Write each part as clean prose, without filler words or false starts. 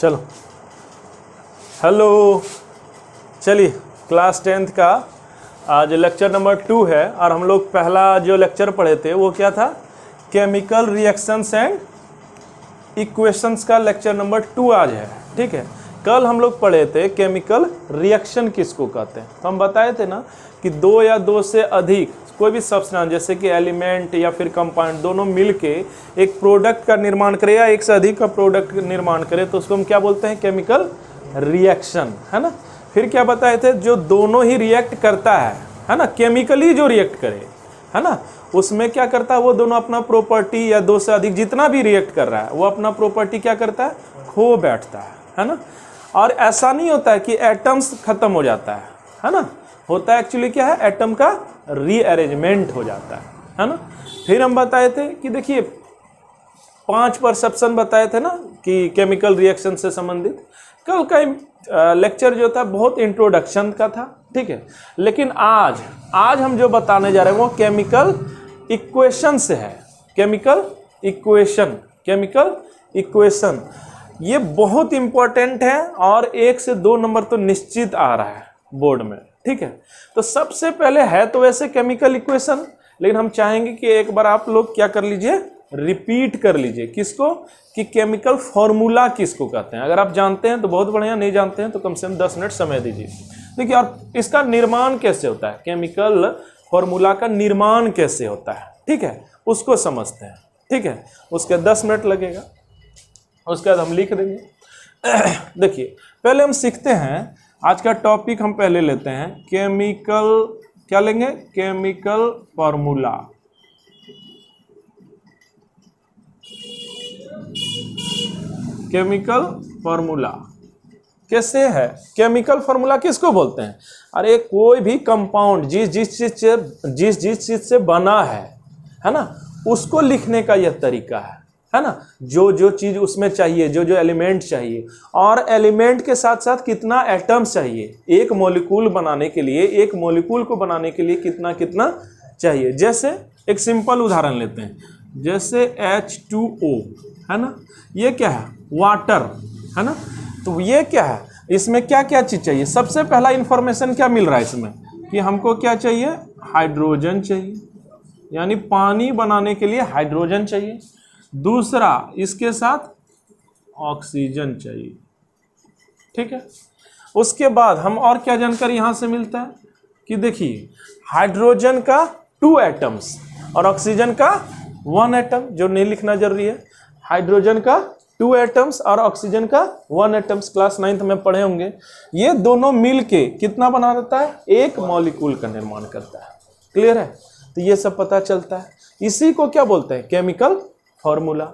चलो हेलो, चलिए class 10th का आज लेक्चर नंबर 2 है और हम लोग पहला जो लेक्चर पढ़े थे वो क्या था, केमिकल रिएक्शंस एंड इक्वेशंस का लेक्चर नंबर 2 आज है। ठीक है, कल हम लोग पढ़े थे केमिकल रिएक्शन किसको कहते हैं। तो हम बताए थे ना कि दो या दो से अधिक कोई भी सब्सटेंस जैसे कि एलिमेंट या फिर कंपाउंड दोनों मिलके एक प्रोडक्ट का निर्माण करे या एक से अधिक का प्रोडक्ट निर्माण करे तो उसको हम क्या बोलते हैं, केमिकल रिएक्शन, है ना। फिर क्या बताए थे, जो दोनों ही रिएक्ट करता है ना, केमिकली जो रिएक्ट करे, है ना, उसमें क्या करता है वो दोनों अपना प्रॉपर्टी या दो से अधिक जितना भी रिएक्ट कर रहा है वो अपना प्रॉपर्टी क्या करता है, खो बैठता है ना। और ऐसा नहीं होता है कि एटम्स खत्म हो जाता है ना, होता है एक्चुअली क्या है, एटम का रीअरेंजमेंट हो जाता है ना। फिर हम बताए थे कि देखिए 5 परसेप्शन बताए थे ना कि केमिकल रिएक्शन से संबंधित। कल का लेक्चर जो था बहुत इंट्रोडक्शन का था, ठीक है, लेकिन आज हम जो बताने जा रहे हैं वो केमिकल इक्वेशन से है। केमिकल इक्वेशन ये बहुत इंपॉर्टेंट है और 1 से 2 नंबर तो निश्चित आ रहा है बोर्ड में। ठीक है, तो सबसे पहले है तो वैसे केमिकल इक्वेशन, लेकिन हम चाहेंगे कि एक बार आप लोग क्या कर लीजिए, रिपीट कर लीजिए किसको, कि केमिकल फॉर्मूला किसको कहते हैं। अगर आप जानते हैं तो बहुत बढ़िया, नहीं जानते हैं तो कम से कम 10 मिनट समय दीजिए। देखिए, और इसका निर्माण कैसे होता है, केमिकल फॉर्मूला का निर्माण कैसे होता है, ठीक है, उसको समझते हैं। ठीक है, उसके 10 मिनट लगेगा, उसके बाद हम लिख देंगे। देखिए, पहले हम सीखते हैं, आज का टॉपिक हम पहले लेते हैं केमिकल, क्या लेंगे, केमिकल फॉर्मूला। केमिकल फॉर्मूला कैसे है, केमिकल फॉर्मूला किसको बोलते हैं, अरे कोई भी कंपाउंड जिस चीज से बना है ना, उसको लिखने का यह तरीका है ना। जो चीज उसमें चाहिए, जो एलिमेंट चाहिए, और एलिमेंट के साथ साथ कितना एटम्स चाहिए, एक मॉलिक्यूल बनाने के लिए, एक मॉलिक्यूल को बनाने के लिए कितना चाहिए। जैसे एक सिंपल उदाहरण लेते हैं, जैसे H2O है ना, ये क्या है, वाटर है ना। तो ये क्या है, इसमें क्या क्या चीज चाहिए, सबसे पहला इंफॉर्मेशन क्या मिल रहा है इसमें, कि हमको क्या चाहिए, हाइड्रोजन चाहिए, यानी पानी बनाने के लिए हाइड्रोजन चाहिए। दूसरा, इसके साथ ऑक्सीजन चाहिए। ठीक है, उसके बाद हम और क्या जानकारी यहां से मिलता है, कि देखिए हाइड्रोजन का 2 एटम्स और ऑक्सीजन का 1 एटम, जो नहीं लिखना जरूरी है, हाइड्रोजन का 2 एटम्स और ऑक्सीजन का 1 एटम्स, क्लास 9th में पढ़े होंगे। ये दोनों मिलके कितना बना देता है, एक मॉलिक्यूल का निर्माण करता है। क्लियर है, तो ये सब पता चलता है, इसी को क्या बोलते हैं, केमिकल फॉर्मूला।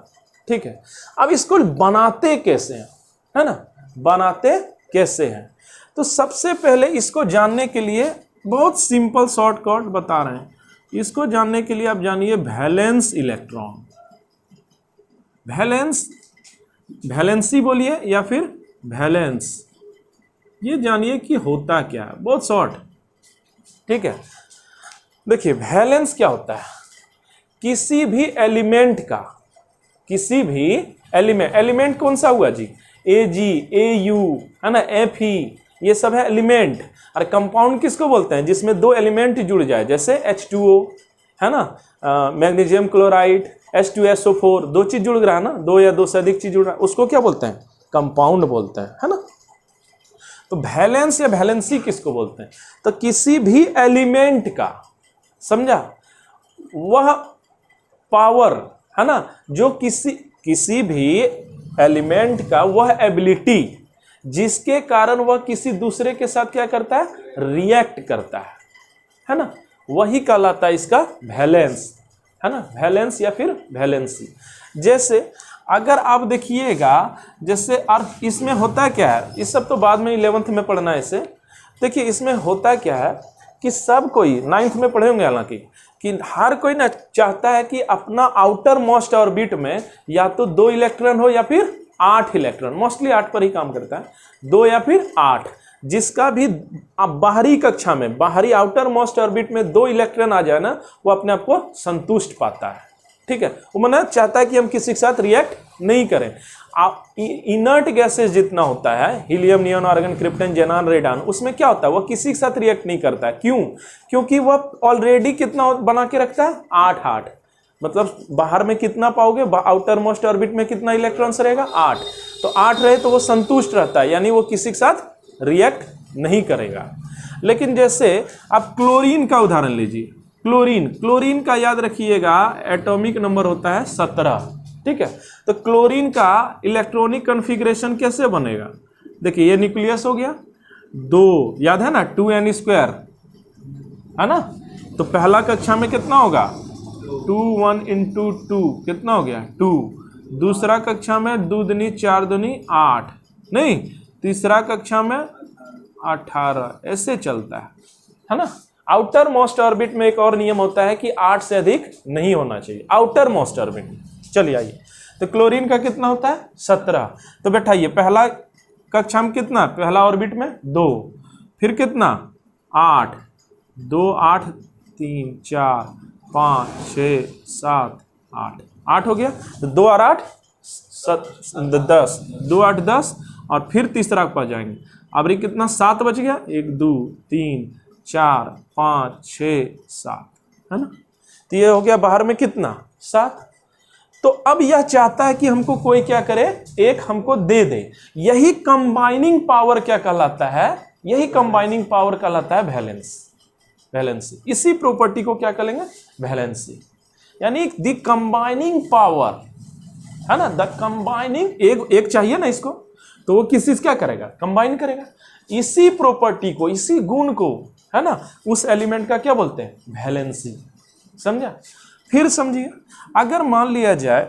ठीक है, अब इसको बनाते कैसे हैं, है ना, बनाते कैसे हैं, तो सबसे पहले इसको जानने के लिए बहुत सिंपल शॉर्टकट बता रहे हैं। इसको जानने के लिए आप जानिए वैलेंस इलेक्ट्रॉन, वैलेंसी बोलिए या फिर वैलेंस, ये जानिए कि होता क्या है, बहुत शॉर्ट। ठीक है, देखिए वैलेंस क्या होता है, किसी भी एलिमेंट का, किसी भी एलिमेंट कौन सा हुआ जी, Ag, Au है ना, Fe, ये सब है एलिमेंट। और कंपाउंड किसको बोलते हैं, जिसमें 2 एलिमेंट जुड़ जाए, जैसे H2O है ना, मैग्नीशियम क्लोराइड, H2SO4, 2 चीज जुड़ रहा है ना, 2 या 2 से अधिक चीज जुड़ रहा है, उसको क्या बोलते हैं, कंपाउंड बोलते हैं, है ना। तो वैलेंस या वैलेंसी किसको बोलते हैं, तो किसी भी एलिमेंट का, समझा, वह पावर है ना, जो किसी भी एलिमेंट का वह एबिलिटी जिसके कारण वह किसी दूसरे के साथ क्या करता है, रिएक्ट करता है ना, वही कहलाता है इसका वैलेंस, है ना, वैलेंस या फिर वैलेंसी। जैसे अगर आप देखिएगा, जैसे और इसमें होता क्या है, इस सब तो बाद में 11th में पढ़ना है इसे। देखिए इसमें होता क्या है कि सब कोई 9th में पढ़े होंगे, हालांकि कि हर कोई ना चाहता है कि अपना आउटर मोस्ट ऑर्बिट में या तो 2 इलेक्ट्रॉन हो या फिर 8 इलेक्ट्रॉन, मोस्टली 8 पर ही काम करता है, 2 या फिर 8, जिसका भी बाहरी कक्षा में, बाहरी आउटर मोस्ट ऑर्बिट में 2 इलेक्ट्रॉन आ जाए ना, वो अपने आप को संतुष्ट पाता है। ठीक है, वो मना चाहता है कि हम किसी के साथ रिएक्ट नहीं करें। आप इनर्ट गैसेस जितना होता है, helium, neon, argon, krypton, जेनान, radon, उसमें क्या होता है, वो किसी के साथ रिएक्ट नहीं करता है। क्यों? क्योंकि वह ऑलरेडी कितना बना के रखता है, 8 मतलब बाहर में कितना पाओगे, आउटर मोस्ट ऑर्बिट में कितना इलेक्ट्रॉन्स रहेगा, 8। तो 8 रहे तो वो संतुष्ट रहता है, यानी वो किसी के साथ रिएक्ट नहीं करेगा। लेकिन जैसे आप क्लोरीन का उदाहरण लीजिए, क्लोरीन का याद रखिएगा एटॉमिक नंबर होता है 17, ठीक है। तो क्लोरीन का इलेक्ट्रॉनिक कॉन्फ़िगरेशन कैसे बनेगा, देखिए ये न्यूक्लियस हो गया, 2 याद है ना, 2n² है ना। तो पहला कक्षा में कितना होगा, 2 1 × 2 कितना हो गया, 2। दूसरा कक्षा में 2 दूनी 4 दूनी 8, नहीं, तीसरा कक्षा में 18, ऐसे चलता है ना। आउटर मोस्ट ऑर्बिट में एक और नियम होता है कि 8 से अधिक नहीं होना चाहिए, आउटर मोस्ट ऑर्बिट। चलिए आइए, तो क्लोरीन का कितना होता है, 17। तो बैठाइए, पहला कक्षा में कितना, पहला ऑर्बिट में 2, फिर कितना 8, 2 8 3 4 5 6 7 8 हो गया। तो 2 और 8 10, 2 8 10, और फिर तीसरा के पास जाएंगे, अब ये कितना 7 बच गया, 1 2 3 4 5 6 7, है ना। तो ये हो गया बाहर में कितना, 7। तो अब यह चाहता है कि हमको कोई क्या करे, एक हमको दे दे। यही कंबाइनिंग पावर क्या कहलाता है, यही कंबाइनिंग पावर कहलाता है वैलेंसी। इसी प्रॉपर्टी को क्या कहेंगे, वैलेंसी, यानी द कंबाइनिंग पावर, है ना, द कंबाइनिंग, एक चाहिए ना इसको, तो वो किसी से क्या करेगा, कंबाइन करेगा। इसी प्रॉपर्टी को, इसी गुण को, है ना, उस एलिमेंट का क्या बोलते हैं, वैलेंसी। समझा? फिर समझिए, अगर मान लिया जाए,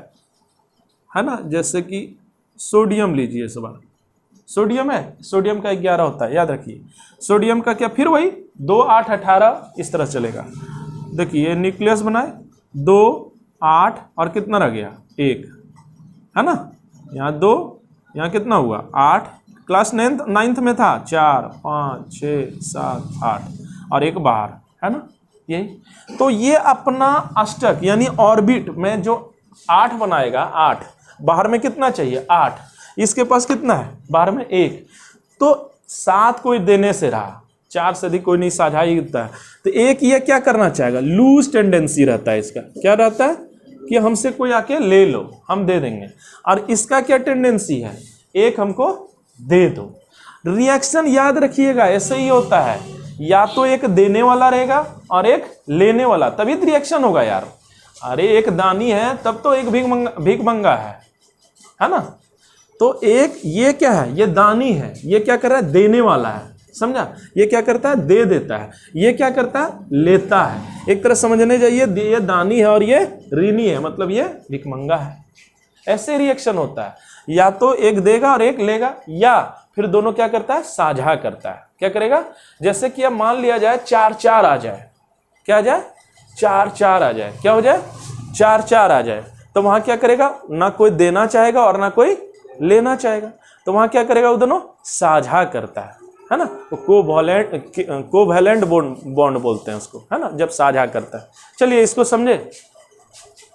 है ना, जैसे कि सोडियम लीजिए, सवाल सोडियम है, सोडियम का 11 होता है, याद रखिए। सोडियम का क्या, फिर वही 2 8 18 इस तरह चलेगा। देखिए न्यूक्लियस बनाए, 2 8 और कितना रह गया, 1, है ना। यहाँ 2, यहाँ कितना हुआ, 8, क्लास 9th में था, 4 5 6 7 8 और 1 बाहर, है ना, यही। तो ये अपना अष्टक यानी ऑर्बिट में जो 8 बनाएगा, 8 बाहर में कितना चाहिए, 8, इसके पास कितना है, बाहर में 1, तो 7 कोई देने से रहा, 4 से अधिक कोई नहीं, साझा ही होता है। तो एक ये क्या करना चाहेगा, लूज टेंडेंसी रहता है इसका, क्या रहता है कि हमसे कोई आके ले लो, हम दे देंगे। और इसका क्या टेंडेंसी है, एक हमको दे दो। रिएक्शन याद रखिएगा ऐसे ही होता है, या तो एक देने वाला रहेगा और एक लेने वाला, तभी तो रिएक्शन होगा यार। अरे एक दानी है तब तो एक भीख मंगा है ना। तो एक ये क्या है, ये दानी है, ये क्या कर रहा है, देने वाला है, समझा। ये क्या करता है, दे देता है, ये क्या करता है, लेता है। एक तरह समझने जाइए, ये दानी है और ये ऋणी है, मतलब ये भिखमंगा है। ऐसे रिएक्शन होता है, या तो एक देगा और एक लेगा, या फिर दोनों क्या करता है, साझा करता है। क्या करेगा, जैसे कि अब मान लिया जाए 4-4 आ जाए, क्या आ जाए, 4-4 आ जाए, क्या हो जाए, 4-4 आ जाए, तो वहां क्या करेगा, ना कोई देना चाहेगा और ना कोई लेना चाहेगा, तो वहां क्या करेगा, वो दोनों साझा करता है ना। तो कोवैलेंट बॉन्ड बोलते हैं उसको, है ना, जब साझा करता है। चलिए इसको समझे,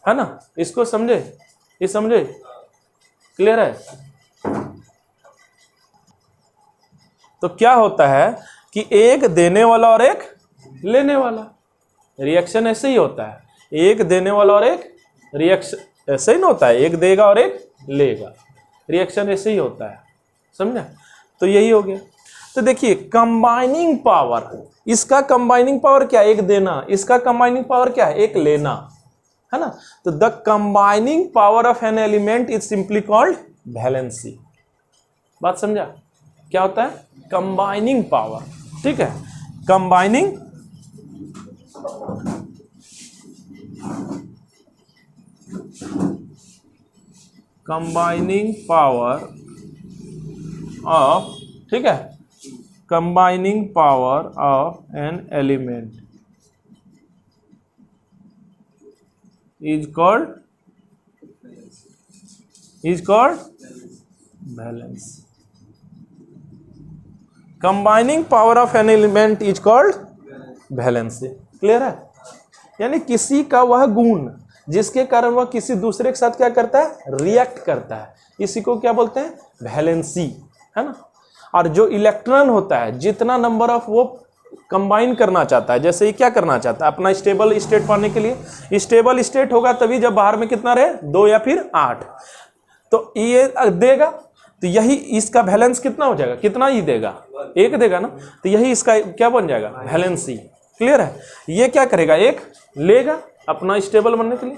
है ना, इसको समझे, ये समझे, क्लियर है। तो क्या होता है कि एक देने वाला और एक लेने वाला, रिएक्शन ऐसे ही होता है, एक देने वाला और एक रिएक्शन ऐसे ही नहीं होता है, एक देगा और एक लेगा, रिएक्शन ऐसे ही होता है, समझा। तो यही हो गया। तो देखिए कंबाइनिंग पावर, इसका कंबाइनिंग पावर क्या है, एक देना, इसका कंबाइनिंग पावर क्या है, एक लेना, है ना। तो the combining power of an element is simply called valency. बात समझा, क्या होता है, कंबाइनिंग पावर, ठीक है, कंबाइनिंग पावर ऑफ, ठीक है, combining power of an element is called balance. Combining power of an element is called valency. Clear है, यानी किसी का वह गुण जिसके कारण वह किसी दूसरे के साथ क्या करता है, रिएक्ट करता है। इसी को क्या बोलते हैं, वैलेंसी, है ना। और जो इलेक्ट्रॉन होता है, जितना नंबर ऑफ वो कंबाइन करना चाहता है, जैसे ये क्या करना चाहता है, अपना स्टेबल स्टेट पाने के लिए, स्टेबल स्टेट होगा तभी जब बाहर में कितना रहे, 2 या फिर 8, तो ये देगा, तो यही इसका वैलेंस कितना हो जाएगा, कितना ही देगा, 1 देगा ना, तो यही इसका क्या बन जाएगा, वैलेंसी। क्लियर है। ये क्या करेगा, 1 लेगा अपना स्टेबल बनने के लिए,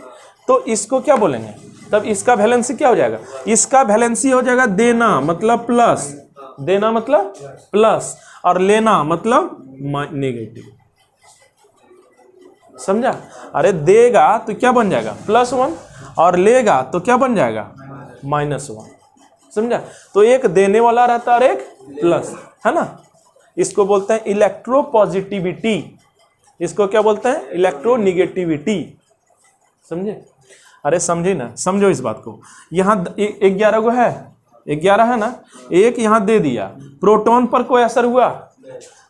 तो इसको क्या बोलेंगे, तब इसका वैलेंसी क्या हो जाएगा, इसका वैलेंसी हो जाएगा देना मतलब प्लस, देना मतलब प्लस, और लेना मतलब नेगेटिव। समझा। अरे देगा तो क्या बन जाएगा, +1, और लेगा तो क्या बन जाएगा, -1। समझा। तो एक देने वाला रहता है और एक प्लस, है ना। इसको बोलते हैं इलेक्ट्रोपॉजिटिविटी, इसको क्या बोलते हैं, इलेक्ट्रोनिगेटिविटी। समझे। अरे समझे ना, समझो इस बात को। यहाँ 11 को है, 11 है ना, एक यहाँ दे दिया, प्रोटॉन पर कोई असर हुआ,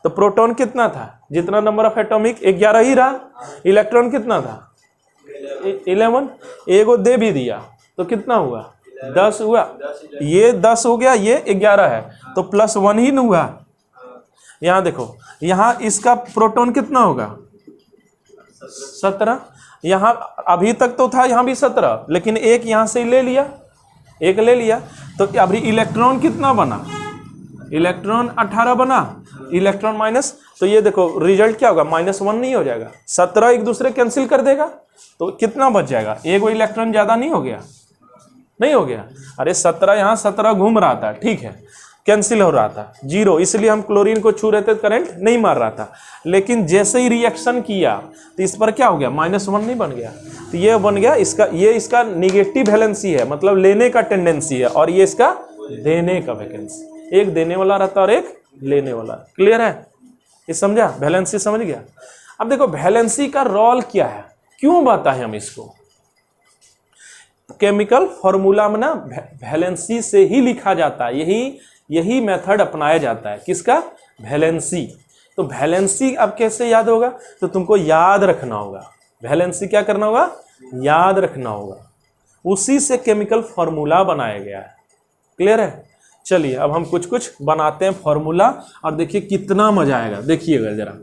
तो प्रोटॉन कितना था, जितना नंबर ऑफ एटॉमिक 11 ही रहा, इलेक्ट्रॉन कितना था 11, एगो दे भी दिया तो कितना हुआ 10 हुआ, ये 10 हो गया, ये 11 है, तो +1 ही न हुआ। यहाँ देखो, यहाँ इसका प्रोटॉन कितना होगा 17, यहाँ अभी तक तो था यहाँ भी 17, लेकिन एक यहाँ से ले लिया, एक ले लिया, तो अभी इलेक्ट्रॉन कितना बना, इलेक्ट्रॉन 18 बना, इलेक्ट्रॉन माइनस, तो ये देखो रिजल्ट क्या होगा, -1 नहीं हो जाएगा, 17 एक दूसरे कैंसिल कर देगा, तो कितना बच जाएगा, एक इलेक्ट्रॉन ज्यादा नहीं हो गया, नहीं हो गया। अरे 17 यहाँ 17 घूम रहा था, ठीक है, कैंसिल हो रहा था 0, इसलिए हम क्लोरीन को छू रहे थे, करंट नहीं मार रहा था, लेकिन जैसे ही रिएक्शन किया तो इस पर क्या हो गया, -1 नहीं बन गया, तो ये बन गया इसका, ये इसका निगेटिव वैलेंसी है, मतलब लेने का टेंडेंसी है, और ये इसका देने का वैकेंसी, एक देने वाला रहता और एक लेने वाला। क्लियर है, ये समझा, वैलेंसी समझ गया। अब देखो वैलेंसी का रोल क्या है, क्यों बताएं हम इसको, केमिकल फॉर्मूला में ना वैलेंसी से ही लिखा जाता है, यही मेथड अपनाया जाता है, किसका, वैलेंसी। तो वैलेंसी अब कैसे याद होगा, तो तुमको याद रखना होगा, वैलेंसी क्या करना होगा, याद रखना होगा, उसी से केमिकल फॉर्मूला बनाया गया है। क्लियर है। चलिए अब हम कुछ कुछ बनाते हैं फॉर्मूला, और देखिए कितना मजा आएगा, देखिएगा जरा,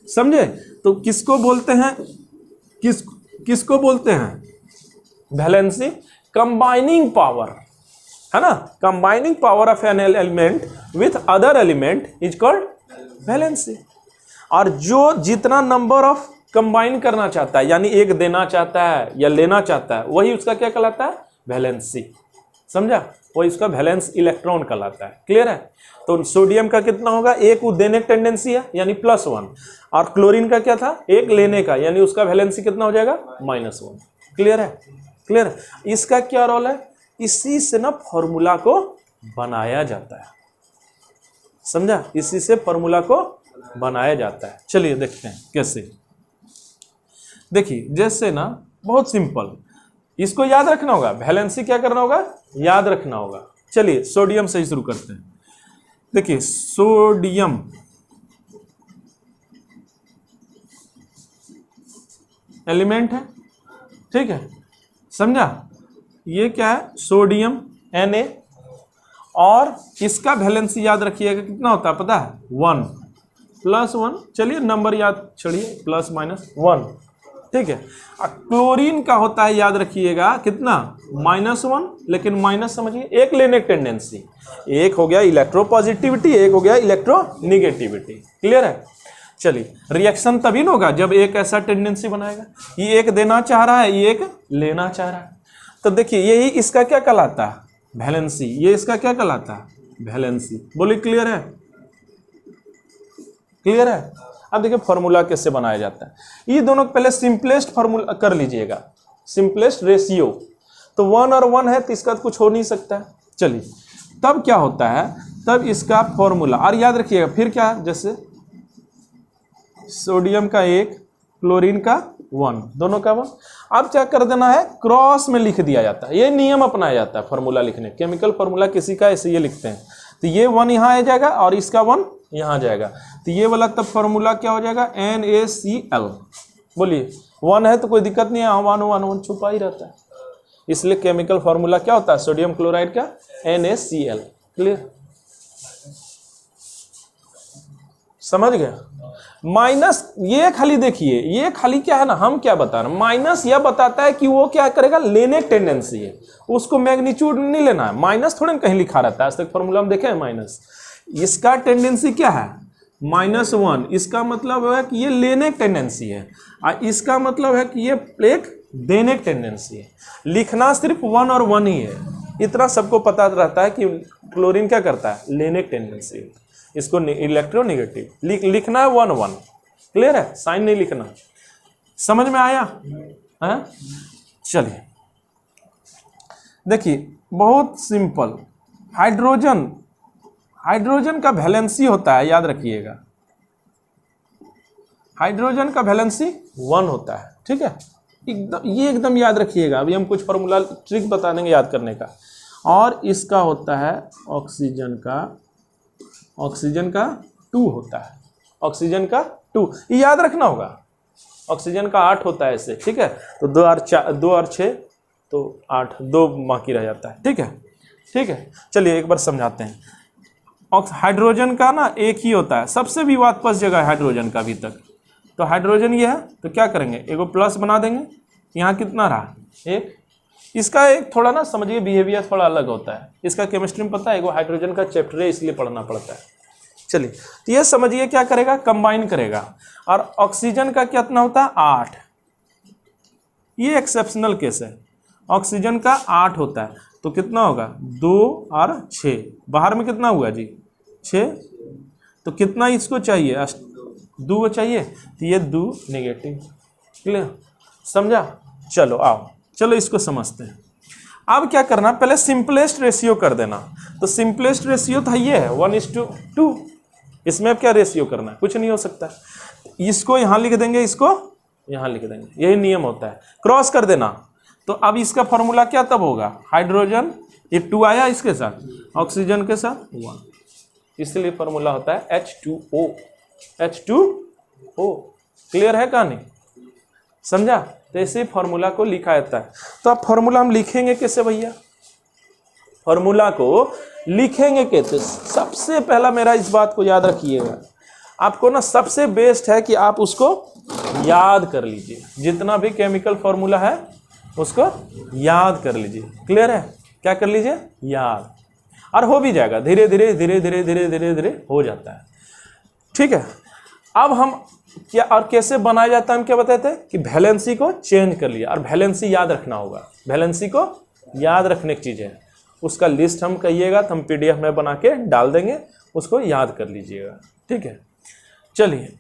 समझे। तो किसको बोलते हैं, किसको बोलते हैं वैलेंसी, कंबाइनिंग पावर, है ना, combining power of an element with other element is called valency. और जो जितना नंबर ऑफ कंबाइन करना चाहता है, यानी एक देना चाहता है या लेना चाहता है, वही उसका क्या कहलाता है, वैलेंसी। समझा, वो इसका वैलेंस इलेक्ट्रॉन कहलाता है। क्लियर है। तो सोडियम का कितना होगा, एक वो देने की टेंडेंसी है यानी +1, और क्लोरीन का क्या था, एक लेने का, यानी उसका वैलेंसी कितना हो जाएगा, -1। क्लियर है, क्लियर है। इसका क्या रोल है, इसी से ना फॉर्मूला को बनाया जाता है, समझा, इसी से फॉर्मूला को बनाया जाता है। चलिए देखते हैं कैसे। देखिए जैसे ना, बहुत सिंपल, इसको याद रखना होगा, वैलेंसी क्या करना होगा, याद रखना होगा। चलिए सोडियम से ही शुरू करते हैं। देखिए सोडियम एलिमेंट है, ठीक है, समझा। ये क्या है, सोडियम Na, और इसका वैलेंसी याद रखिएगा कितना होता है पता है, 1 +1। चलिए नंबर याद छोड़िए, ±1, ठीक है। क्लोरीन का होता है, याद रखिएगा कितना, -1, लेकिन माइनस समझिए, एक लेने की टेंडेंसी, एक हो गया इलेक्ट्रोपॉजिटिविटी, एक हो गया इलेक्ट्रोनिगेटिविटी। क्लियर है। चलिए रिएक्शन तभी ना होगा जब एक ऐसा टेंडेंसी बनाएगा, ये एक देना चाह रहा है, ये एक लेना चाह रहा है, तो देखिए यही इसका क्या कहलाता है, वैलेंसी। ये इसका क्या कहलाता है, वैलेंसी। बोलिए क्लियर है, क्लियर है। अब देखिए फॉर्मूला कैसे बनाया जाता है, ये दोनों पहले सिंपलेस्ट फॉर्मूला कर लीजिएगा, सिंपलेस्ट रेशियो, तो 1 और 1 है तो इसका तो कुछ हो नहीं सकता। चलिए तब क्या होता है, तब इसका फॉर्मूला, और याद रखिएगा फिर क्या, जैसे सोडियम का 1, क्लोरीन का 1, दोनों का 1। अब क्या कर देना है, क्रॉस में लिख दिया जाता है, ये नियम अपनाया जाता है फॉर्मूला लिखने, केमिकल फॉर्मूला किसी का ऐसे ये लिखते हैं, तो ये 1 यहाँ आ जाएगा और इसका 1 यहाँ जाएगा, तो ये वाला तब फॉर्मूला क्या हो जाएगा, NaCl। बोलिए वन है तो कोई दिक्कत नहीं है, वन वन वन छुपा ही रहता है। इसलिए केमिकल फॉर्मूला क्या होता है सोडियम क्लोराइड का, NaCl। क्लियर, समझ गया। माइनस ये खाली देखिए, ये खाली क्या है ना, हम क्या बता रहे हैं, माइनस यह बताता है कि वो क्या करेगा, लेने की टेंडेंसी है, उसको मैग्नीट्यूड नहीं लेना है। माइनस थोड़े कहीं लिखा रहता है, आज तक फॉर्मूला में देखे हैं माइनस। इसका टेंडेंसी क्या है, -1, इसका मतलब है कि ये लेने की टेंडेंसी है, और इसका मतलब है कि ये एक देने की टेंडेंसी है। लिखना सिर्फ 1 और 1 ही है, इतना सबको पता रहता है कि क्लोरीन क्या करता है, लेने की टेंडेंसी है, इसको इलेक्ट्रोनेगेटिव लिखना है 1 1। क्लियर है, साइन नहीं लिखना। समझ में आया है? चलिए देखिए, बहुत सिंपल। हाइड्रोजन का वैलेंसी होता है, याद रखिएगा, हाइड्रोजन का वैलेंसी 1 होता है। ठीक है, एकदम याद रखिएगा। अभी हम कुछ फॉर्मूला ट्रिक बता देंगे याद करने का। और इसका होता है ऑक्सीजन का 2 होता है, ऑक्सीजन का 2, ये याद रखना होगा। ऑक्सीजन का 8 होता है ऐसे। ठीक है, तो 2 और 6 तो 8, 2 बाकी रह जाता है। ठीक है, ठीक है, चलिए एक बार समझाते हैं। हाइड्रोजन का ना एक ही होता है, सबसे विवादास्पद जगह है हाइड्रोजन का अभी तक। तो हाइड्रोजन ये है, तो क्या करेंगे, एगो प्लस बना देंगे। यहाँ कितना रहा, 1। इसका एक थोड़ा ना समझिए बिहेवियर थोड़ा अलग होता है। इसका केमिस्ट्री में पता है, एगो हाइड्रोजन का चैप्टर है, इसलिए पढ़ना पड़ता है। चलिए, तो ये समझिए क्या करेगा, कंबाइन करेगा। और ऑक्सीजन का कितना होता है, 8। ये एक्सेप्शनल केस है, ऑक्सीजन का 8 होता है। तो कितना होगा, 2 और 6, बाहर में कितना हुआ जी, 6। तो कितना इसको चाहिए, 2 चाहिए, तो ये 2 नेगेटिव। क्लियर, समझा। चलो आओ, चलो इसको समझते हैं। अब क्या करना, पहले सिंपलेस्ट रेशियो कर देना। तो सिंपलेस्ट रेशियो तो ये है 1:2। इसमें अब क्या रेशियो करना है, कुछ नहीं हो सकता। इसको यहाँ लिख देंगे, इसको यहाँ लिख देंगे, यही नियम होता है। क्रॉस कर देना। तो अब इसका फॉर्मूला क्या तब होगा, हाइड्रोजन ये 2 आया इसके साथ, ऑक्सीजन के साथ 1, इसलिए फॉर्मूला होता है H2O। H2O। क्लियर है कहानी, समझा। तो ऐसे फॉर्मूला को लिखा जाता है। तो अब फॉर्मूला हम लिखेंगे कैसे भैया, फॉर्मूला को लिखेंगे कैसे। सबसे पहला मेरा इस बात को याद रखिएगा, आपको ना सबसे बेस्ट है कि आप उसको याद कर लीजिए। जितना भी केमिकल फॉर्मूला है उसको याद कर लीजिए। क्लियर है, क्या कर लीजिए, याद, और हो भी जाएगा धीरे धीरे धीरे धीरे धीरे धीरे धीरे हो जाता है। ठीक है, अब हम क्या और कैसे बनाया जाता है, हम क्या बताए थे कि वैलेंसी को चेंज कर लिया। और वैलेंसी याद रखना होगा, वैलेंसी को याद रखने की चीज़ है। उसका लिस्ट हम कहिएगा तो हम PDF में बना के डाल देंगे, उसको याद कर लीजिएगा। ठीक है, चलिए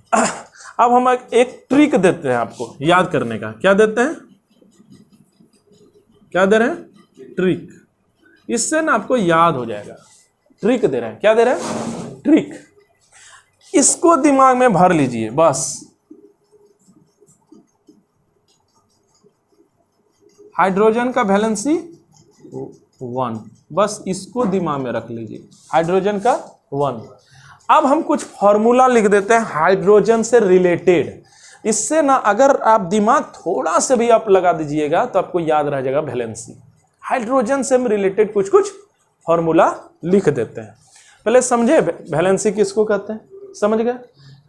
अब हम एक ट्रिक देते हैं आपको याद करने का। क्या देते हैं, क्या दे रहे हैं, ट्रिक। इससे ना आपको याद हो जाएगा। ट्रिक दे रहे हैं, क्या दे रहे हैं, ट्रिक। इसको दिमाग में भर लीजिए बस। हाइड्रोजन का वैलेंसी 1, बस इसको दिमाग में रख लीजिए, हाइड्रोजन का 1। अब हम कुछ फॉर्मूला लिख देते हैं हाइड्रोजन से रिलेटेड। इससे ना अगर आप दिमाग थोड़ा से भी आप लगा दीजिएगा तो आपको याद रह जाएगा वैलेंसी। हाइड्रोजन से हम रिलेटेड कुछ कुछ फॉर्मूला लिख देते हैं। पहले समझे वैलेंसी किसको कहते हैं, समझ गए,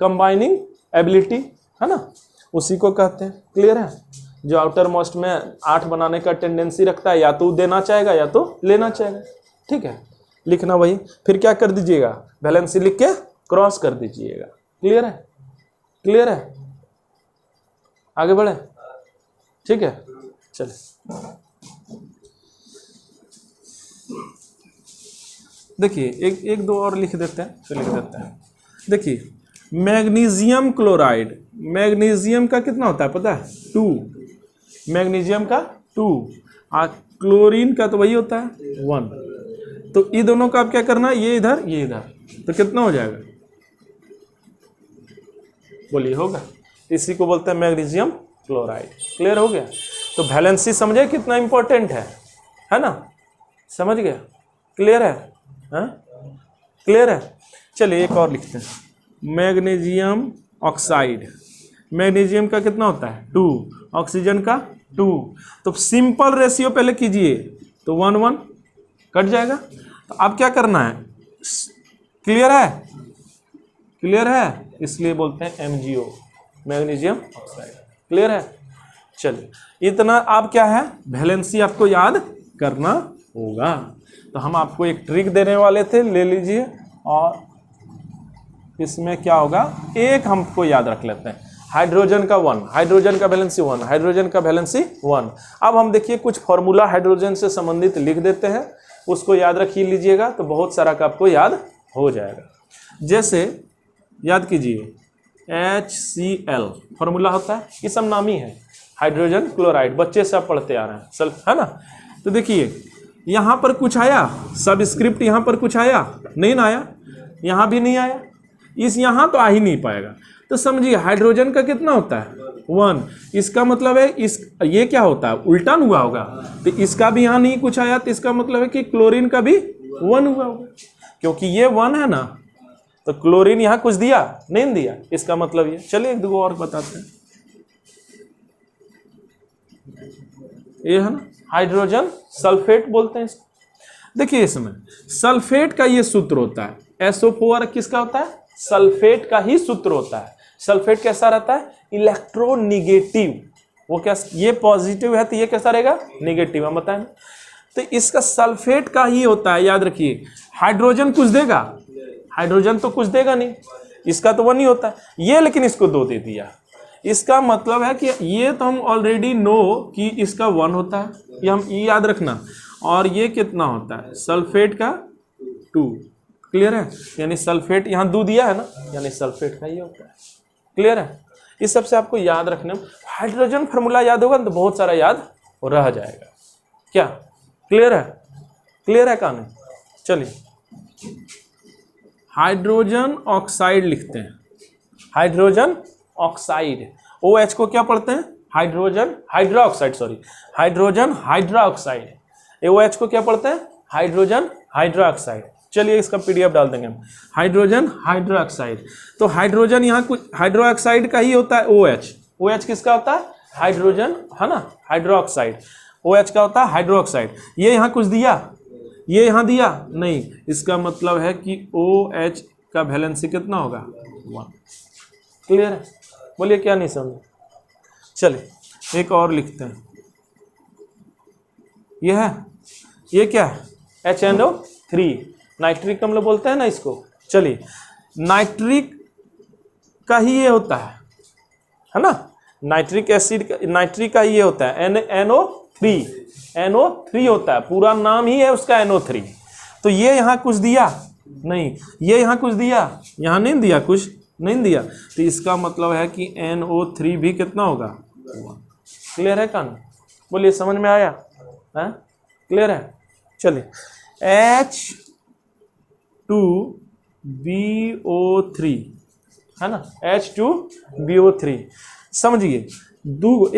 कंबाइनिंग एबिलिटी है ना, उसी को कहते हैं। क्लियर है, जो आउटर मोस्ट में 8 बनाने का टेंडेंसी रखता है, या तो देना चाहेगा या तो लेना चाहेगा। ठीक है, लिखना वही, फिर क्या कर दीजिएगा, वैलेंसी लिख के क्रॉस कर दीजिएगा। क्लियर है, क्लियर है, आगे बढ़े। ठीक है, चलिए देखिए एक दो और लिख देते हैं, फिर लिख देते हैं। देखिए मैग्नीशियम क्लोराइड, मैग्नीशियम का कितना होता है पता है, 2, मैग्नीशियम का 2, क्लोरीन का तो वही होता है 1। तो ये दोनों का आप क्या करना है, ये इधर ये इधर, तो कितना हो जाएगा, बोलिए होगा। इसी को बोलते हैं मैग्नीशियम क्लोराइड। क्लियर हो गया। तो वैलेंसी समझे कितना इंपॉर्टेंट है ना, समझ गया, क्लियर है, क्लियर है। चलिए एक और लिखते हैं, मैग्नीशियम ऑक्साइड। मैग्नीशियम का कितना होता है 2, ऑक्सीजन का 2। तो सिंपल रेशियो पहले कीजिए, तो 1 1 कट जाएगा। तो अब क्या करना है, क्लियर है, क्लियर है, इसलिए बोलते हैं MgO, मैग्नीशियम ऑक्साइड। क्लियर है, चलिए इतना। आप क्या है, वैलेंसी आपको याद करना होगा। तो हम आपको एक ट्रिक देने वाले थे, ले लीजिए, और इसमें क्या होगा, एक हमको याद रख लेते हैं, हाइड्रोजन का 1, हाइड्रोजन का वैलेंसी 1, हाइड्रोजन का वैलेंसी 1। अब हम देखिए कुछ फॉर्मूला हाइड्रोजन से संबंधित लिख देते हैं, उसको याद रख लीजिएगा, तो बहुत सारा का आपको याद हो जाएगा। जैसे याद कीजिए HCl फॉर्मूला होता है, ये सब नामी है, हाइड्रोजन क्लोराइड, बच्चे से आप पढ़ते आ रहे हैं चल, है ना। तो देखिए यहाँ पर कुछ आया, सबस्क्रिप्ट यहाँ पर कुछ आया, नहीं ना आया, यहाँ भी नहीं आया, इस यहाँ तो आ ही नहीं पाएगा। तो समझिए हाइड्रोजन का कितना होता है 1, इसका मतलब है इस ये क्या होता है, उल्टा हुआ होगा, तो इसका भी यहाँ नहीं कुछ आया, तो इसका मतलब है कि क्लोरीन का भी 1 हुआ होगा, क्योंकि ये 1 है ना, तो क्लोरीन यहाँ कुछ दिया नहीं दिया, इसका मतलब ये। चलिए एक दो और बताते हैं, ये है ना हाइड्रोजन सल्फेट बोलते हैं इसको। देखिए इसमें सल्फेट का ये सूत्र होता है, SO4 किसका होता है, सल्फेट का ही सूत्र होता है। सल्फेट कैसा रहता है, इलेक्ट्रोनिगेटिव, वो क्या, ये पॉजिटिव है तो ये कैसा रहेगा, निगेटिव, हम बताएं। तो इसका सल्फेट का ही होता है, याद रखिए। हाइड्रोजन कुछ देगा, हाइड्रोजन तो कुछ देगा नहीं, इसका तो 1 ही होता है, ये लेकिन इसको 2 दे दिया, इसका मतलब है कि ये तो हम ऑलरेडी नो कि इसका 1 होता है, ये हम याद रखना, और ये कितना होता है, सल्फेट का 2। क्लियर है, यानी सल्फेट यहाँ 2 दिया है ना, यानी सल्फेट का ये होता है। क्लियर है, इस सब से आपको याद रखना, हाइड्रोजन फार्मूला याद होगा तो बहुत सारा याद रह जाएगा। क्या क्लियर है, क्लियर है का नहीं। चलिए हाइड्रोजन ऑक्साइड लिखते हैं, हाइड्रोजन ऑक्साइड, OH को क्या पढ़ते हैं, hydrogen hydra oxide, sorry hydrogen hydra oxide, OH को क्या पढ़ते हैं, हाइड्रोजन हाइड्रा ऑक्साइड। चलिए इसका PDF डाल देंगे हम, हाइड्रोजन हाइड्रा ऑक्साइड। तो हाइड्रोजन यहाँ कुछ हाइड्रो ऑक्साइड का ही होता है OH, OH किसका होता है, हाइड्रोजन, है ना, हाइड्रो ऑक्साइड, OH का होता है हाइड्रो ऑक्साइड। ये यहाँ कुछ दिया, ये यहाँ दिया नहीं, इसका मतलब है कि OH का वैलेंसी कितना होगा, 1। क्लियर है, बोलिए क्या नहीं समझे। चलिए एक और लिखते हैं, ये है, ये क्या है, HNO3, नाइट्रिक अम्ल बोलते हैं ना इसको। चलिए नाइट्रिक का ही ये होता है ना, नाइट्रिक एसिड, नाइट्रिक का ही ये होता है, NO3 होता है, पूरा नाम ही है उसका NO3। तो ये यहाँ कुछ दिया नहीं, ये यहाँ कुछ दिया, यहाँ नहीं दिया, कुछ नहीं दिया, तो इसका मतलब है कि NO3 भी कितना होगा, 1। क्लियर है कान, बोलिए समझ में आया है, क्लियर है। चलिए H2BO3 है ना, H2BO3 समझिए,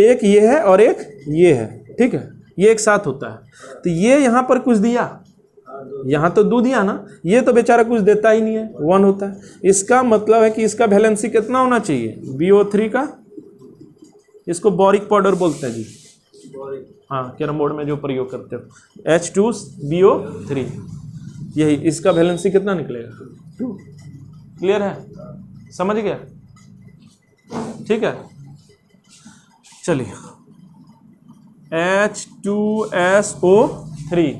एक ये है और एक ये है, ठीक है, ये एक साथ होता है। तो ये यहाँ पर कुछ दिया, यहाँ तो 2 दिया ना, ये तो बेचारा कुछ देता ही नहीं है, 1 होता है। इसका मतलब है कि इसका वैलेंसी कितना होना चाहिए, BO3 का, इसको बोरिक पाउडर बोलते हैं जी, हाँ कैरम बोर्ड में जो प्रयोग करते हो, H2BO3, यही इसका वैलेंसी कितना निकलेगा, 2। क्लियर है, समझ गया, ठीक है। चलिए H2SO3,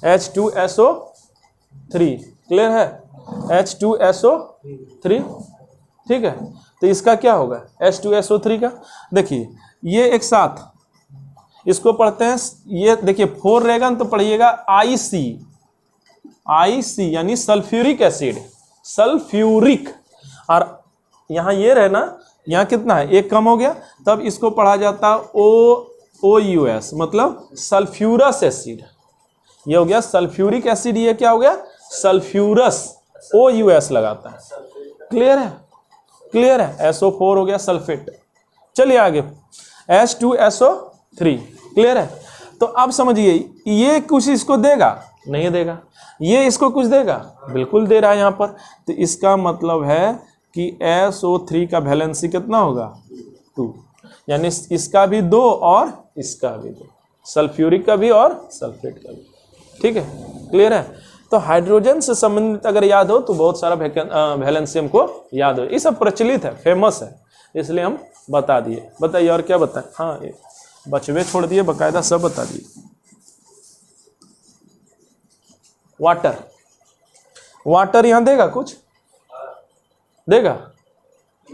H2SO3, क्लियर है, H2SO3, ठीक है। तो इसका क्या होगा, H2SO3 का, देखिए ये एक साथ इसको पढ़ते हैं, ये देखिए 4 रहेगा तो पढ़िएगा IC यानी सल्फ्यूरिक एसिड, सल्फ्यूरिक, और यहाँ ये रहे ना, यहाँ कितना है, एक कम हो गया, तब इसको पढ़ा जाता OUS, मतलब सल्फ्यूरस एसिड, ये हो गया सल्फ्यूरिक एसिड, ये क्या हो गया, सल्फ्यूरस, OUS लगाता है। क्लियर है, क्लियर है, SO4 हो गया सल्फेट। चलिए आगे H2SO3, क्लियर है। तो अब समझिए, ये कुछ इसको देगा, नहीं देगा, ये इसको कुछ देगा, बिल्कुल दे रहा है यहाँ पर। तो इसका मतलब है कि SO3 का वैलेंसी कितना होगा, 2। यानी इसका भी 2 और इसका भी 2, सल्फ्यूरिक का भी और सल्फेट का भी। ठीक है, क्लियर है। तो हाइड्रोजन से संबंधित अगर याद हो तो बहुत सारा वैलेंसी हमको याद हो, ये सब प्रचलित है, फेमस है, इसलिए हम बता दिए। बताइए और क्या बताएं? हाँ, ये बचवे छोड़ दिए, बकायदा सब बता दिए। वाटर, वाटर यहां देगा कुछ देगा?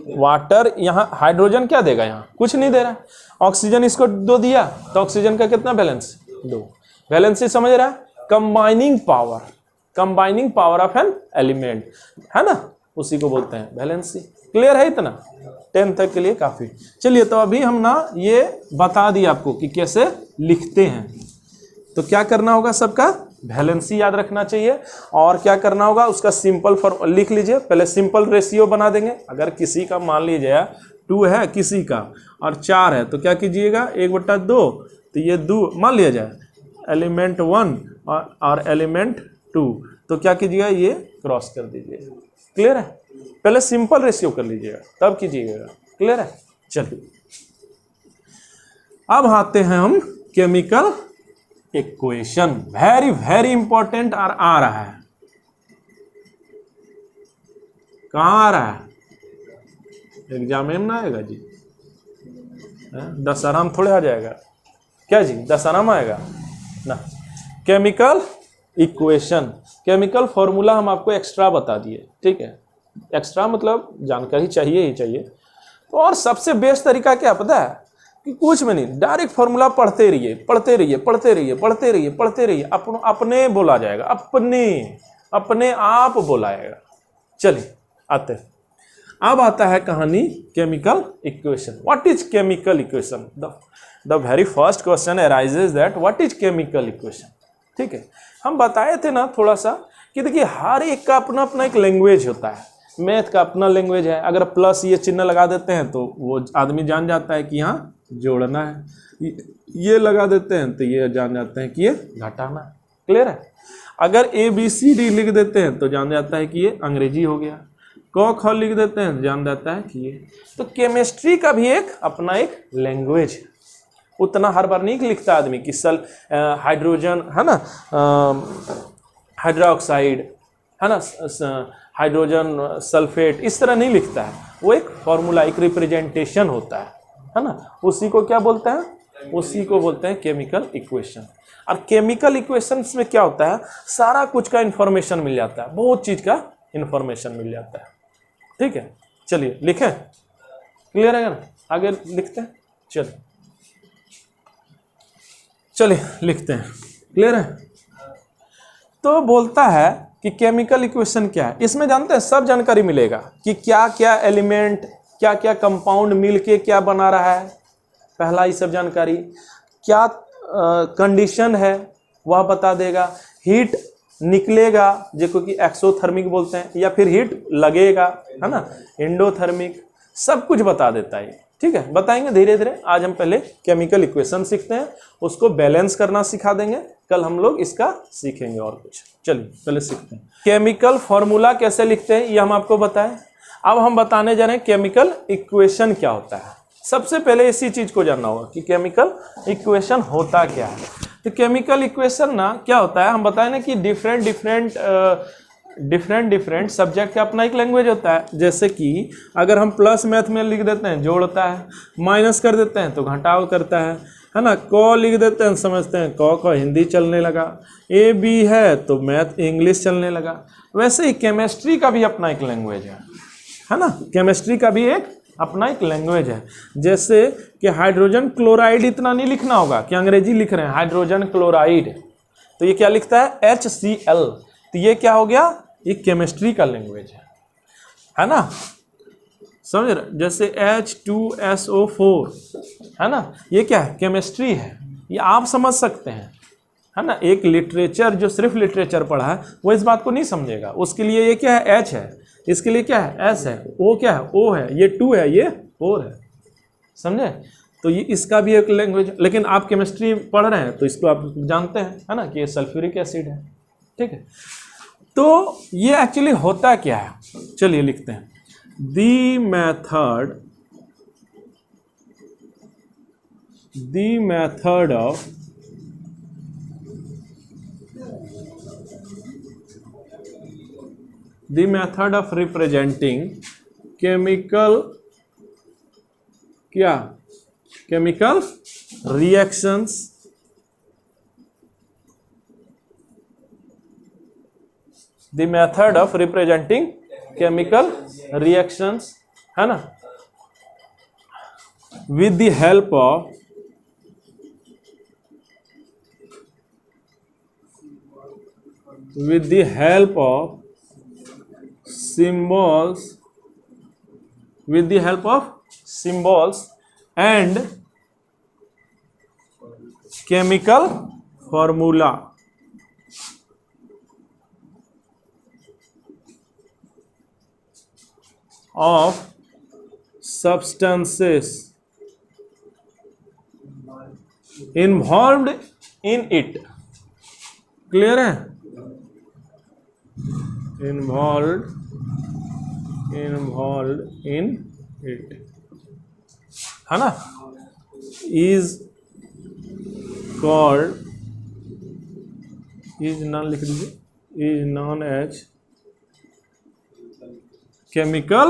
वाटर यहाँ हाइड्रोजन क्या देगा? यहाँ कुछ नहीं दे रहा है। ऑक्सीजन इसको 2 दिया तो ऑक्सीजन का कितना बैलेंस? 2। वैलेंसी समझ रहा है? Combining power, combining power of an element, है ना, उसी को बोलते हैं वैलेंसी। क्लियर है इतना? 10 तक के लिए काफी। चलिए, तो अभी हम ना ये बता दिए आपको कि कैसे लिखते हैं। तो क्या करना होगा? सबका वैलेंसी याद रखना चाहिए, और क्या करना होगा उसका सिंपल फॉर्म लिख लीजिए। पहले सिंपल रेशियो बना देंगे। अगर किसी का मान लीजिए 2 है किसी का और 4 है तो क्या कीजिएगा? 1/2, तो ये 2 मान लिया जाए, एलिमेंट 1 और एलिमेंट 2, तो क्या कीजिएगा? ये क्रॉस कर दीजिए। क्लियर है? पहले सिंपल रेशियो कर लीजिएगा तब कीजिएगा। क्लियर है? चलिए, अब आते हैं हम chemical equation. Very very important और आ रहा है। कहाँ आ रहा है? एग्जाम में ना आएगा जी? दशहरा में थोड़े आ जाएगा क्या जी? दशहरा में आएगा ना। केमिकल इक्वेशन, केमिकल फॉर्मूला हम आपको एक्स्ट्रा बता दिए। ठीक है, एक्स्ट्रा मतलब जानकारी चाहिए ही चाहिए। तो और सबसे बेस्ट तरीका क्या पता है? कि कुछ में नहीं, डायरेक्ट फॉर्मूला पढ़ते रहिए, पढ़ते रहिए, पढ़ते रहिए, पढ़ते रहिए, पढ़ते रहिए, अपने बोला जाएगा, अपने आप बोलाएगा। चलिए आते हैं। अब आता है कहानी chemical equation. What is chemical equation? The very first question arises that what is chemical equation. ठीक है, हम बताए थे ना थोड़ा सा कि देखिए हर एक का अपना अपना एक लैंग्वेज होता है। मैथ का अपना लैंग्वेज है। अगर प्लस ये चिन्ह लगा देते हैं तो वो आदमी जान जाता है कि यहाँ जोड़ना है, ये लगा देते हैं तो ये जान जाते हैं कि ये घटाना है। क्लियर है? अगर ABCD लिख देते हैं तो जान जाता है कि ये अंग्रेजी हो गया। क ख लिख देते हैं तो जान जाता है कि ये। तो केमिस्ट्री का भी एक अपना एक लैंग्वेज है। उतना हर बार नहीं लिखता आदमी कि हाइड्रोजन है ना, हाइड्रोक्साइड है ना, हाइड्रोजन सल्फेट, इस तरह नहीं लिखता है। वो एक फॉर्मूला, एक रिप्रेजेंटेशन होता है ना। उसी को क्या बोलते हैं? उसी को बोलते हैं केमिकल इक्वेशन। और केमिकल इक्वेशंस में क्या होता है? सारा कुछ का इंफॉर्मेशन मिल जाता है, बहुत चीज का इंफॉर्मेशन मिल जाता है। ठीक है, चलिए लिखें। क्लियर है ना? आगे लिखते हैं। चलिए लिखते हैं। क्लियर है? तो बोलता है कि केमिकल इक्वेशन क्या है। इसमें जानते हैं सब जानकारी मिलेगा कि क्या क्या एलिमेंट, क्या क्या कंपाउंड मिलके क्या बना रहा है, पहला ये सब जानकारी। क्या कंडीशन है वह बता देगा। हीट निकलेगा जिसको कि एक्सोथर्मिक बोलते हैं, या फिर हीट लगेगा, है ना, एंडोथर्मिक, सब कुछ बता देता है। ठीक है, बताएंगे धीरे धीरे। आज हम पहले केमिकल इक्वेशन सीखते हैं, उसको बैलेंस करना सिखा देंगे। कल हम लोग इसका सीखेंगे और कुछ। चलिए पहले सीखते हैं। केमिकल फॉर्मूला कैसे लिखते हैं ये हम आपको बताएं। अब हम बताने जा रहे हैं केमिकल इक्वेशन क्या होता है। सबसे पहले इसी चीज को जानना होगा कि केमिकल इक्वेशन होता क्या है। तो केमिकल इक्वेशन ना क्या होता है, हम बताएं ना कि डिफरेंट सब्जेक्ट का अपना एक लैंग्वेज होता है। जैसे कि अगर हम प्लस मैथ में लिख देते हैं जोड़ता है, माइनस कर देते हैं तो घटाव करता है ना। क लिख देते हैं समझते हैं क हिंदी चलने लगा, AB है तो मैथ इंग्लिश चलने लगा। वैसे ही केमिस्ट्री का भी अपना एक लैंग्वेज है ना। केमिस्ट्री का भी एक अपना एक लैंग्वेज है। जैसे कि हाइड्रोजन क्लोराइड इतना नहीं लिखना होगा कि अंग्रेजी लिख रहे हैं हाइड्रोजन क्लोराइड, तो ये क्या लिखता है HCl। तो ये क्या हो गया? ये केमिस्ट्री का लैंग्वेज है ना, समझ रहे? जैसे H2SO4 है ना, ये क्या है? केमिस्ट्री है। ये आप समझ सकते हैं, है ना। एक लिटरेचर जो सिर्फ लिटरेचर पढ़ा है वो इस बात को नहीं समझेगा। उसके लिए ये क्या है? H है, इसके लिए क्या है? S है, O क्या है? O है, ये 2 है, ये 4 है, समझे? तो ये इसका भी एक लैंग्वेज। लेकिन आप केमिस्ट्री पढ़ रहे हैं तो इसको आप जानते हैं, है ना, कि ये सल्फ्यूरिक एसिड है। ठीक है, तो ये एक्चुअली होता क्या है, चलिए लिखते हैं। The method the method of representing chemical reactions the method of representing chemical reactions, है ना, with the help of symbols and chemical formula of substances involved in it. Clear है? involved in it, है ना, is called, is non लिख दीजिए, is known as chemical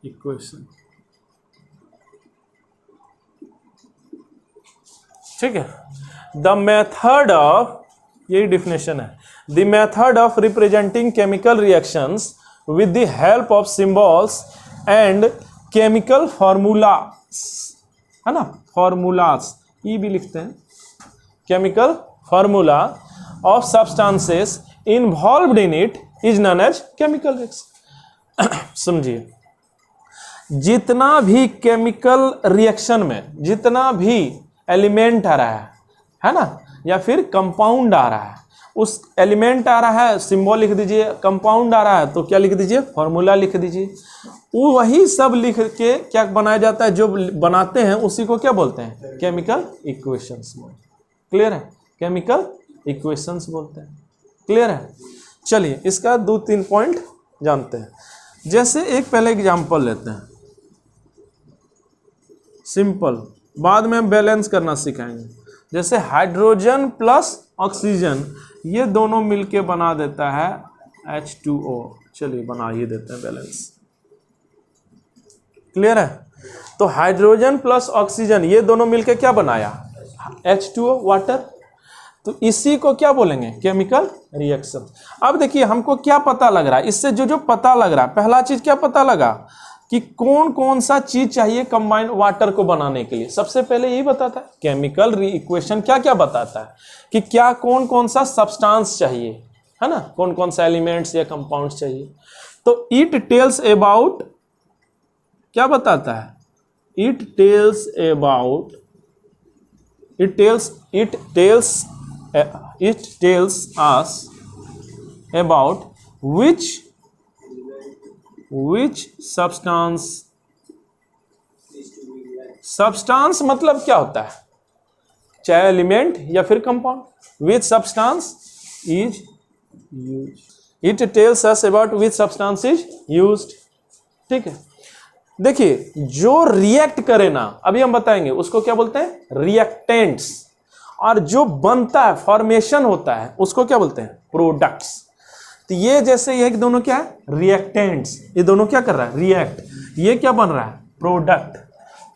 equation. ठीक है. The method of, यही डिफिनेशन है, the method of representing chemical reactions with the help of symbols and chemical formulas, है ना, फॉर्मूलास ई भी लिखते हैं, chemical formula of substances involved in it is known as chemical reaction. समझिए, जितना भी केमिकल रिएक्शन में जितना भी एलिमेंट आ रहा है ना, या फिर कंपाउंड आ रहा है, उस एलिमेंट आ रहा है सिंबल लिख दीजिए, कंपाउंड आ रहा है तो क्या लिख दीजिए, फॉर्मूला लिख दीजिए. वो वही सब लिख के क्या बनाया जाता है, जो बनाते हैं उसी को क्या बोलते हैं, केमिकल इक्वेशंस. क्लियर है? केमिकल इक्वेशंस बोलते हैं. क्लियर है? चलिए इसका 2-3 पॉइंट जानते हैं. जैसे एक पहले एग्जांपल लेते हैं, सिंपल, बाद में हम बैलेंस करना सिखाएंगे. जैसे हाइड्रोजन प्लस ऑक्सीजन, ये दोनों मिलके बना देता है H2O. चलिए बना ही देते हैं बैलेंस. क्लियर है? तो हाइड्रोजन प्लस ऑक्सीजन ये दोनों मिलके क्या बनाया, H2O, वाटर. तो इसी को क्या बोलेंगे, केमिकल रिएक्शन. अब देखिए हमको क्या पता लग रहा है इससे, जो पता लग रहा है, पहला चीज क्या पता लगा कि कौन कौन सा चीज चाहिए कंबाइंड वाटर को बनाने के लिए. सबसे पहले यही बताता है केमिकल इक्वेशन, क्या क्या बताता है कि क्या कौन कौन सा सब्सटेंस चाहिए, है ना, कौन कौन सा एलिमेंट्स या कंपाउंड्स चाहिए. तो इट टेल्स अबाउट, क्या बताता है, it tells us about which substance मतलब क्या होता है, चाहे एलिमेंट या फिर compound, which substance is used. It tells us about which substance is used. ठीक है. देखिए जो रिएक्ट करे ना, अभी हम बताएंगे उसको क्या बोलते हैं, रिएक्टेंट्स. और जो बनता है, फॉर्मेशन होता है, उसको क्या बोलते हैं, प्रोडक्ट्स. तो ये जैसे ये दोनों क्या है, रिएक्टेंट्स. ये दोनों क्या कर रहा है, रिएक्ट. ये क्या बन रहा है, प्रोडक्ट.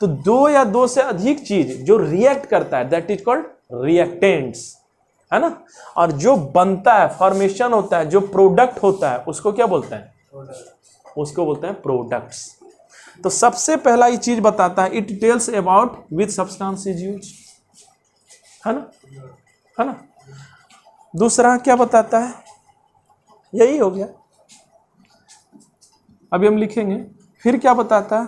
तो दो या दो से अधिक चीज जो रिएक्ट करता है दैट इज कॉल्ड रिएक्टेंट्स, है ना. और जो बनता है, फॉर्मेशन होता है, जो प्रोडक्ट होता है, उसको क्या बोलते हैं, उसको बोलते हैं प्रोडक्ट्स. तो सबसे पहला ये चीज बताता है, it tells about which substance is used, है ना, है ना. दूसरा क्या बताता है, यही हो गया. अभी हम लिखेंगे. फिर क्या बताता है,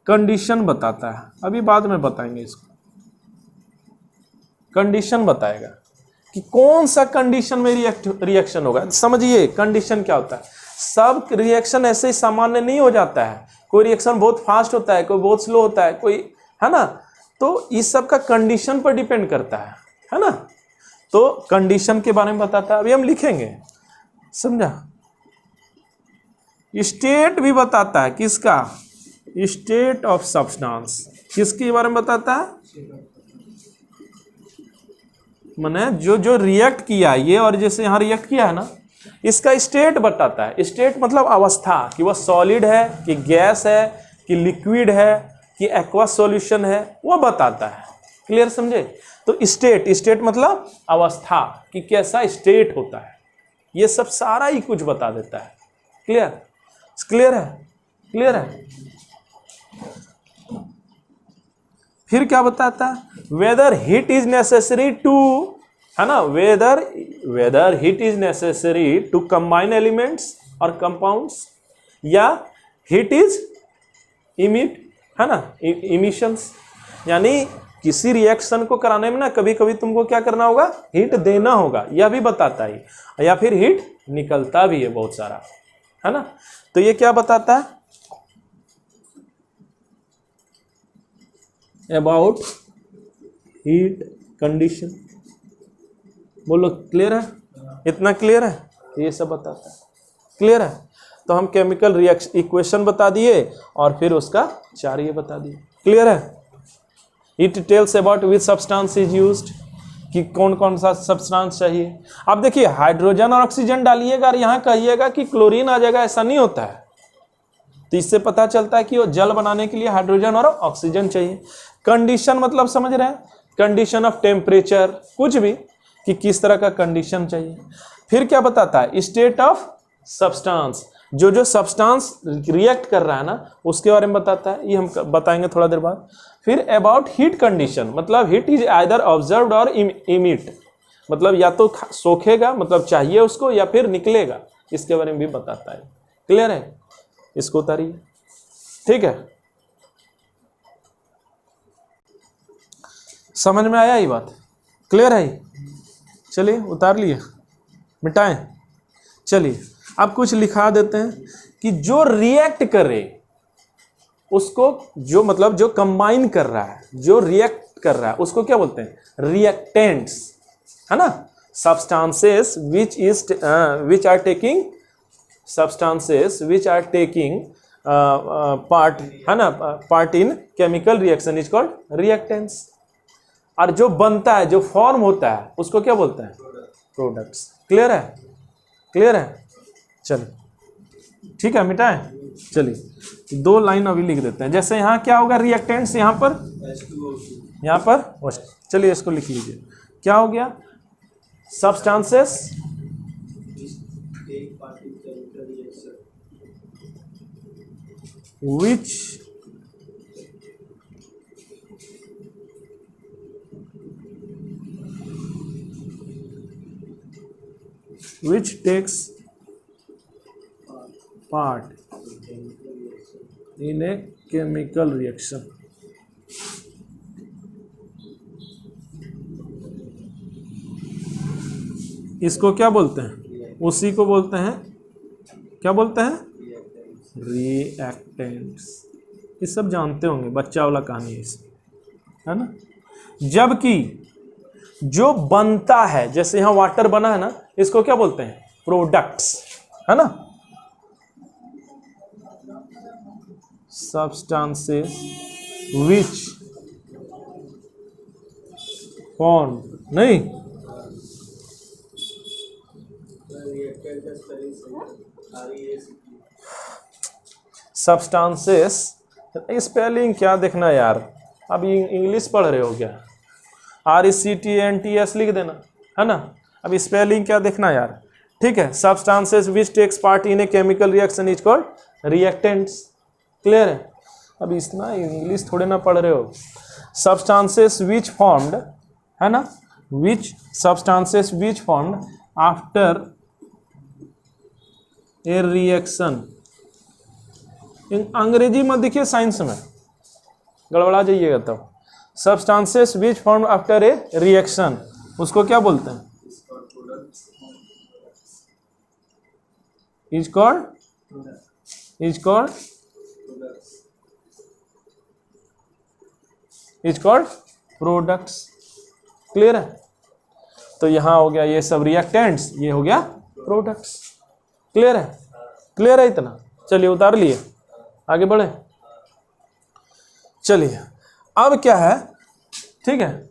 कंडीशन बताता है. अभी बाद में बताएंगे इसको. कंडीशन बताएगा कि कौन सा कंडीशन में रिएक्शन होगा. समझिए कंडीशन क्या होता है. सब रिएक्शन ऐसे ही सामान्य नहीं हो जाता है. कोई रिएक्शन बहुत फास्ट होता है, कोई बहुत स्लो होता है, कोई, है ना. तो इस सब का कंडीशन पर डिपेंड करता है ना. तो कंडीशन के बारे में बताता है. अभी हम लिखेंगे, समझा. स्टेट भी बताता है, किसका? State of substance. किसके बारे में बताता है? माने जो जो रिएक्ट किया ये, और जैसे यहाँ रिएक्ट किया है ना, इसका स्टेट बताता है। स्टेट मतलब अवस्था, कि वह सॉलिड है कि गैस है कि लिक्विड है कि एक्वस सॉल्यूशन है, वो बताता है। क्लियर समझे? तो स्टेट मतलब अवस्था, कि कैसा स्टेट होता है, ये सब सारा ही कुछ बता देता है। क्लियर? क्लियर है? क्लियर है? फिर क्या बताता है? Whether heat is necessary to, है ना, whether heat is necessary to combine elements और कंपाउंड्स, या हीट इज इमिट, है ना, इमिशंस, यानी किसी रिएक्शन को कराने में ना कभी कभी तुमको क्या करना होगा? हीट देना होगा, यह भी बताता है, या फिर हीट निकलता भी है बहुत सारा, है ना। तो ये क्या बताता है? About heat condition. बोलो क्लियर है? इतना क्लियर है? ये सब बताता है। क्लियर है? तो हम केमिकल रिएक्शन इक्वेशन बता दिए और फिर उसका चार ये बता दिए। क्लियर है? It tells about which substance is used, कि कौन कौन सा सब्सटेंस चाहिए। अब देखिए, हाइड्रोजन और ऑक्सीजन डालिएगा और यहाँ कहिएगा कि क्लोरीन आ जाएगा, ऐसा नहीं होता है। तो इससे पता चलता है कि वो जल बनाने के लिए हाइड्रोजन और ऑक्सीजन चाहिए। कंडीशन मतलब समझ रहे हैं? कंडीशन ऑफ टेम्परेचर, कुछ भी, कि किस तरह का कंडीशन चाहिए। फिर क्या बताता है? स्टेट ऑफ सब्सटेंस, जो जो सब्सटेंस रिएक्ट कर रहा है ना उसके बारे में बताता है, ये हम बताएंगे थोड़ा देर बाद। फिर अबाउट हीट कंडीशन, मतलब हीट इज आइदर ऑब्जर्व्ड और इमिट, मतलब या तो सोखेगा मतलब चाहिए उसको, या फिर निकलेगा, इसके बारे में भी बताता है। क्लियर है? इसको उतारिए। ठीक है, समझ में आया ये बात? क्लियर है? चलिए उतार लिए, मिटाएं। चलिए अब कुछ लिखा देते हैं कि जो रिएक्ट करे उसको, जो मतलब जो कंबाइन कर रहा है, जो रिएक्ट कर रहा है उसको क्या बोलते हैं? रिएक्टेंट्स, है ना। Substances which are taking part, है ना, part in chemical reaction is called reactants. और जो बनता है, जो फॉर्म होता है, उसको क्या बोलते हैं? प्रोडक्ट्स। क्लियर है? क्लियर है? चलिए ठीक है, मिटाएं। चलिए दो लाइन अभी लिख देते हैं। जैसे यहाँ क्या होगा? रिएक्टेंट्स, यहाँ पर चलिए इसको लिख लीजिए। क्या हो गया? Substances which takes part in a chemical reaction। इसको क्या बोलते हैं? उसी को बोलते हैं, क्या बोलते हैं? रिएक्टेंट्स। ये सब जानते होंगे, बच्चा वाला कहानी है ना। जबकि जो बनता है, जैसे यहां वाटर बना है ना, इसको क्या बोलते हैं? प्रोडक्ट्स, है ना। सब्सटेंसेस विच फॉर्म, नहीं, सब्सटेंसेस, स्पेलिंग क्या देखना यार, अभी इंग्लिश पढ़ रहे हो क्या? RECTANTS लिख देना, है ना। अब स्पेलिंग क्या देखना यार? ठीक है। Substances which takes part in a chemical reaction is called reactants. Clear है? अब इतना इंग्लिश थोड़े ना पढ़ रहे हो। सब्सटेंसेस विच फॉर्म्ड, है ना, which substances which formed after a reaction. Angrezi में देखिए, साइंस में गड़बड़ा जाइएगा तब। Substances which form after a reaction, उसको क्या बोलते हैं? Is called products. क्लियर है? तो यहां हो गया ये सब रिएक्टेंट्स, ये हो गया प्रोडक्ट्स। क्लियर है? क्लियर है इतना? चलिए उतार लिए, आगे बढ़े। चलिए अब क्या है, ठीक है,